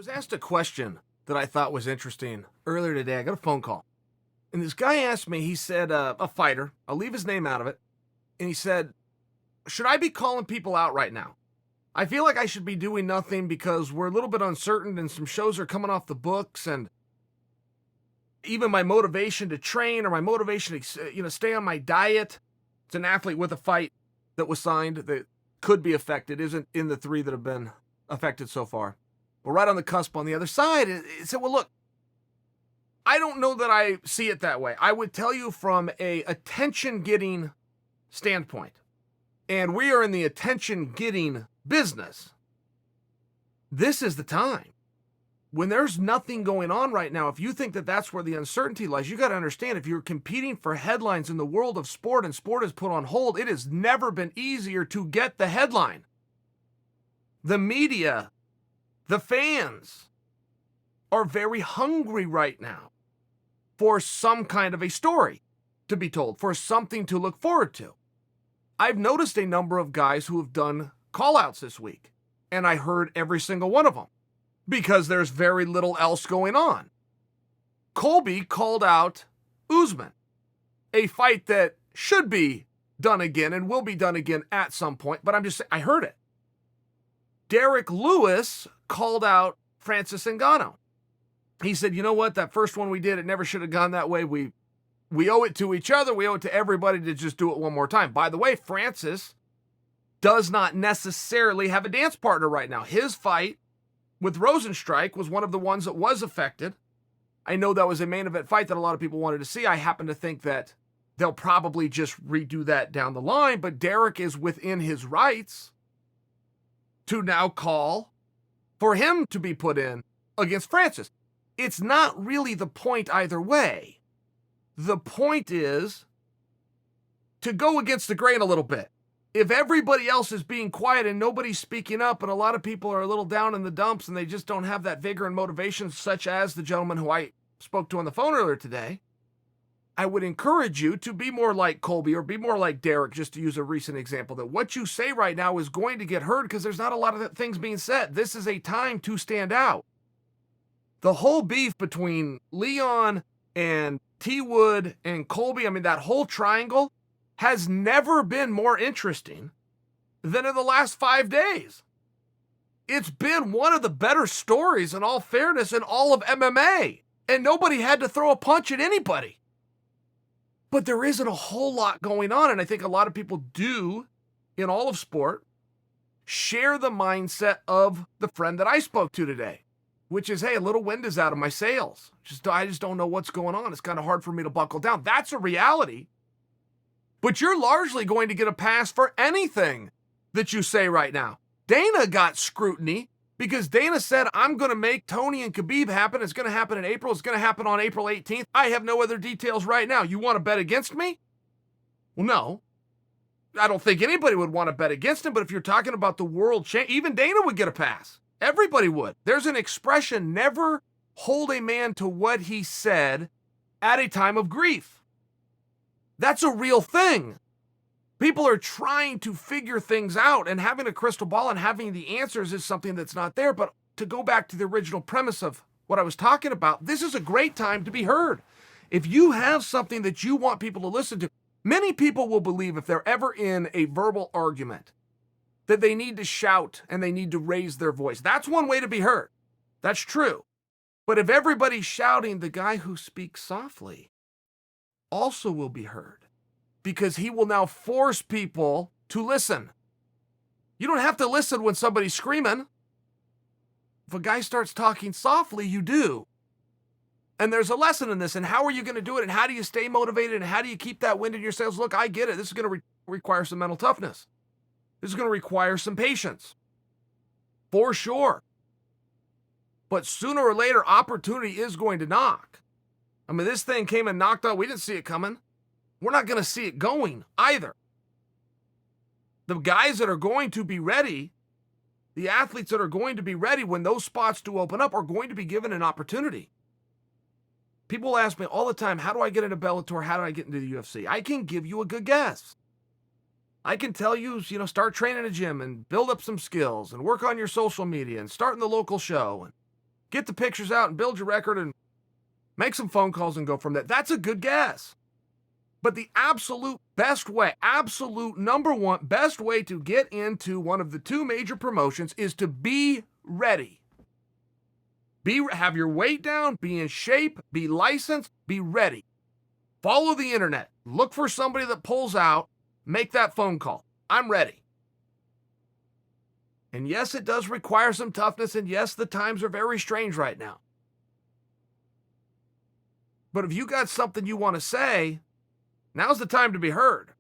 was asked a question that I thought was interesting earlier today. I got a phone call. And this guy asked me, he said, a fighter, I'll leave his name out of it. And he said, should I be calling people out right now? I feel like I should be doing nothing because we're a little bit uncertain and some shows are coming off the books, and even my motivation to train or my motivation to, stay on my diet. It's an athlete with a fight that was signed that could be affected, isn't in the three that have been affected so far. We're right on the cusp on the other side. It said, well, look, I don't know that I see it that way. I would tell you from a attention-getting standpoint, and we are in the attention-getting business, this is the time. When there's nothing going on right now, if you think that that's where the uncertainty lies, you got to understand, if you're competing for headlines in the world of sport and sport is put on hold, it has never been easier to get the headline. The media, the fans are very hungry right now for some kind of a story to be told, for something to look forward to. I've noticed a number of guys who have done call-outs this week, and I heard every single one of them because there's very little else going on. Colby called out Usman, a fight that should be done again and will be done again at some point, but I'm just saying, I heard it. Derek Lewis called out Francis Ngannou. He said, you know what, that first one we did, it never should have gone that way. We owe it to each other. We owe it to everybody to just do it one more time. By the way, Francis does not necessarily have a dance partner right now. His fight with Rosenstrike was one of the ones that was affected. I know that was a main event fight that a lot of people wanted to see. I happen to think that they'll probably just redo that down the line, but Derek is within his rights to now call for him to be put in against Francis. It's not really the point either way. The point is to go against the grain a little bit. If everybody else is being quiet and nobody's speaking up and a lot of people are a little down in the dumps and they just don't have that vigor and motivation, such as the gentleman who I spoke to on the phone earlier today, I would encourage you to be more like Colby or be more like Derek, just to use a recent example, that what you say right now is going to get heard because there's not a lot of things being said. This is a time to stand out. The whole beef between Leon and T. Wood and Colby, that whole triangle has never been more interesting than in the last 5 days. It's been one of the better stories, in all fairness, in all of MMA, and nobody had to throw a punch at anybody. But there isn't a whole lot going on, and I think a lot of people do, in all of sport, share the mindset of the friend that I spoke to today, which is, hey, a little wind is out of my sails. I just don't know what's going on. It's kind of hard for me to buckle down. That's a reality. But you're largely going to get a pass for anything that you say right now. Dana got scrutiny because Dana said, I'm going to make Tony and Khabib happen. It's going to happen in April. It's going to happen on April 18th. I have no other details right now. You want to bet against me? Well, no. I don't think anybody would want to bet against him, but if you're talking about the world champ, even Dana would get a pass. Everybody would. There's an expression, never hold a man to what he said at a time of grief. That's a real thing. People are trying to figure things out, and having a crystal ball and having the answers is something that's not there. But to go back to the original premise of what I was talking about, this is a great time to be heard. If you have something that you want people to listen to, many people will believe if they're ever in a verbal argument that they need to shout and they need to raise their voice. That's one way to be heard. That's true. But if everybody's shouting, the guy who speaks softly also will be heard, because he will now force people to listen. You don't have to listen when somebody's screaming. If a guy starts talking softly, you do. And there's a lesson in this, and how are you going to do it, and how do you stay motivated, and how do you keep that wind in your sails? Look, I get it. This is going to require some mental toughness. This is going to require some patience, for sure. But sooner or later, opportunity is going to knock. This thing came and knocked out. We didn't see it coming. We're not going to see it going either. The guys that are going to be ready, the athletes that are going to be ready when those spots do open up, are going to be given an opportunity. People ask me all the time, how do I get into Bellator? How do I get into the UFC? I can give you a good guess. I can tell you, start training a gym and build up some skills and work on your social media and start in the local show. get the pictures out and build your record and make some phone calls and go from there. That's a good guess. But the absolute best way, absolute number one best way to get into one of the two major promotions is to be ready. Have your weight down, be in shape, be licensed, be ready. Follow the internet. Look for somebody that pulls out, make that phone call. I'm ready. And yes, it does require some toughness, and yes, the times are very strange right now. But if you got something you want to say, now's the time to be heard.